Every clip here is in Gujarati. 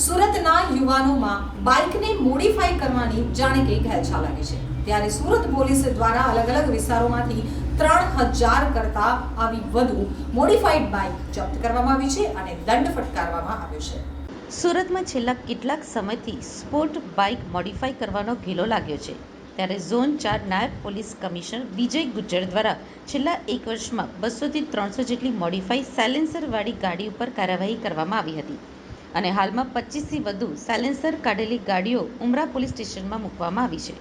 સુરતના યુવાનોમાં બાઇકને મોડિફાઈ કરવાની જાણે કે ઘેલછા લાગી છે। ત્યારે સુરત પોલીસ દ્વારા અલગ અલગ વિસ્તારોમાંથી 3000 કરતા આવી વધુ મોડિફાઈડ બાઇક જપ્ત કરવામાં આવી છે અને દંડ ફટકારવામાં આવ્યો છે। સુરતમાં છેલ્લા કેટલાક સમયથી સ્પોર્ટ બાઇક મોડિફાઈ કરવાનો ઘેલો લાગ્યો છે। ત્યારે ઝોન 4 નાયબ પોલીસ કમિશનર વિજય ગુજ્જર દ્વારા છેલ્લા એક વર્ષમાં 200થી 300 જેટલી મોડિફાઈ સાયલેન્સરવાળી ગાડી ઉપર કાર્યવાહી કરવામાં આવી હતી અને હાલમાં 25થી વધુ સાયલેન્સર કાઢેલી ગાડીઓ ઉમરા પોલીસ સ્ટેશનમાં મૂકવામાં આવી છે।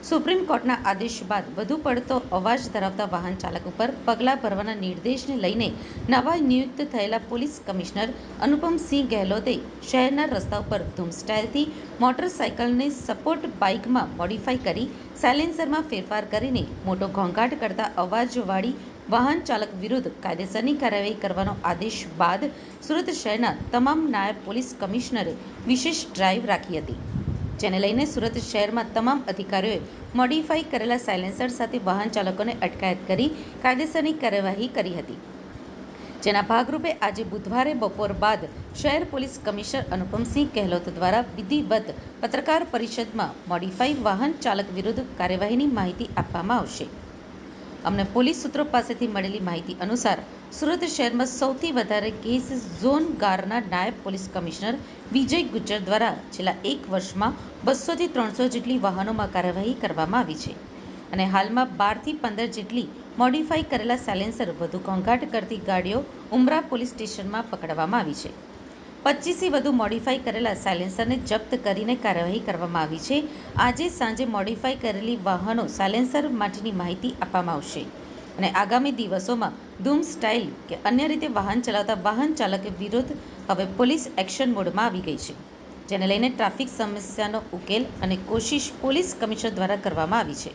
સુપ્રીમ કોર્ટના આદેશ બાદ વધુ પડતો અવાજ ધરાવતા વાહન ચાલક ઉપર પગલાં ભરવાના નિર્દેશને લઈને નવા નિયુક્ત થયેલા પોલીસ કમિશનર અનુપમસિંહ ગહેલોતે શહેરના રસ્તા ઉપર ધૂમ સ્ટાઇલથી મોટરસાઇકલને સપોર્ટ બાઇકમાં મોડિફાઈ કરી સાયલેન્સરમાં ફેરફાર કરીને મોટો ઘોંઘાટ કરતા અવાજવાળી વાહન ચાલક વિરુદ્ધ કાયદેસરની કાર્યવાહી કરવાનો આદેશ બાદ સુરત શહેરના તમામ નાયબ પોલીસ કમિશનરે વિશેષ ડ્રાઇવ રાખી હતી, જેને લઈને સુરત શહેરમાં તમામ અધિકારીઓએ મોડિફાઈ કરેલા સાયલેન્સર સાથે વાહન ચાલકોને અટકાયત કરી કાયદેસરની કાર્યવાહી કરી હતી। જેના ભાગરૂપે આજે બુધવારે બપોર બાદ શહેર પોલીસ કમિશનર અનુપમસિંહ ગહેલોત દ્વારા વિધિવત પત્રકાર પરિષદમાં મોડિફાઈ વાહન ચાલક વિરુદ્ધ કાર્યવાહીની માહિતી આપવામાં આવશે। અમને પોલીસ સૂત્રો પાસેથી મળેલી માહિતી અનુસાર સુરત શહેરમાં સૌથી વધારે કેસ ઝોન 4ના નાયબ પોલીસ કમિશનર વિજય ગુજ્જર દ્વારા છેલ્લા એક વર્ષમાં 200થી 300 જેટલી વાહનોમાં કાર્યવાહી કરવામાં આવી છે અને હાલમાં 12થી 15 જેટલી મોડિફાઈ કરેલા સાયલેન્સર વધુ ઘોંઘાટ કરતી ગાડીઓ ઉમરા પોલીસ સ્ટેશનમાં પકડવામાં આવી છે। 25થી વધુ મોડિફાઈ કરેલા સાયલેન્સરને જપ્ત કરીને કાર્યવાહી કરવામાં આવી છે। આજે સાંજે મોડિફાઈ કરેલી વાહનો સાયલેન્સર માટેની માહિતી આપવામાં આવશે અને આગામી દિવસોમાં ધૂમ સ્ટાઇલ કે અન્ય રીતે વાહન ચલાવતા વાહન ચાલક વિરુદ્ધ હવે પોલીસ એક્શન મોડમાં આવી ગઈ છે, જેને લઈને ટ્રાફિક સમસ્યાનો ઉકેલ અને કોશિશ પોલીસ કમિશનર દ્વારા કરવામાં આવી છે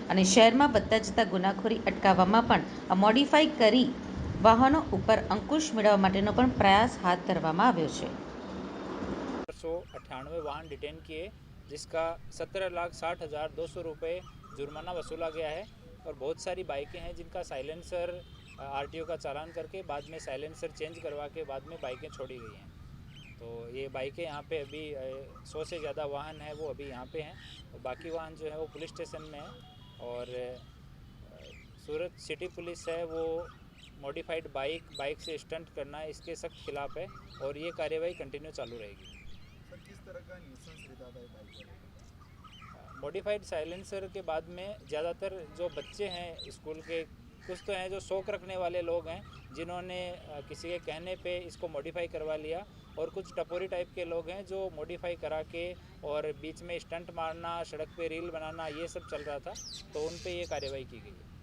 અને શહેરમાં વધતા જતા ગુનાખોરી અટકાવવામાં પણ આ મોડિફાઈ કરી વાહનો ઉપર અંકુશ મેળવવા માટેનો પણ પ્રયાસ હાથ ધરવામાં આવ્યો છે। 198 वाहन डिटेन किए, जिसका 17,60,200 रुपये जुर्माना वसूला गया है और बहुत सारी बाइकें हैं जिनका साइलेंसर आरटीओ का चालान करके बाद में साइलेंसर चेंज करवा के बाद में बाइकें छोड़ी गई हैं। तो ये बाइकें यहाँ पे अभी 100 से ज़्यादा वाहन है वो अभी यहाँ पे हैं और बाकी वाहन जो है वो पुलिस स्टेशन में है और सूरत सिटी पुलिस है वो मॉडिफाइड बाइक से स्टंट करना है इसके सख्त खिलाफ है और ये कार्यवाही कंटिन्यू चालू रहेगी। सर किस तरह का न्यूसेंस रहता था बाइक वाले? मॉडिफाइड साइलेंसर के बाद में ज़्यादातर जो बच्चे हैं स्कूल के, कुछ तो हैं जो शौक रखने वाले लोग हैं जिन्होंने किसी के कहने पे इसको मॉडिफाई करवा लिया और कुछ टपोरी टाइप के लोग हैं जो मॉडिफाई करा के और बीच में स्टंट मारना, सड़क पे रील बनाना ये सब चल रहा था, तो उन पे ये कार्यवाही की गई है।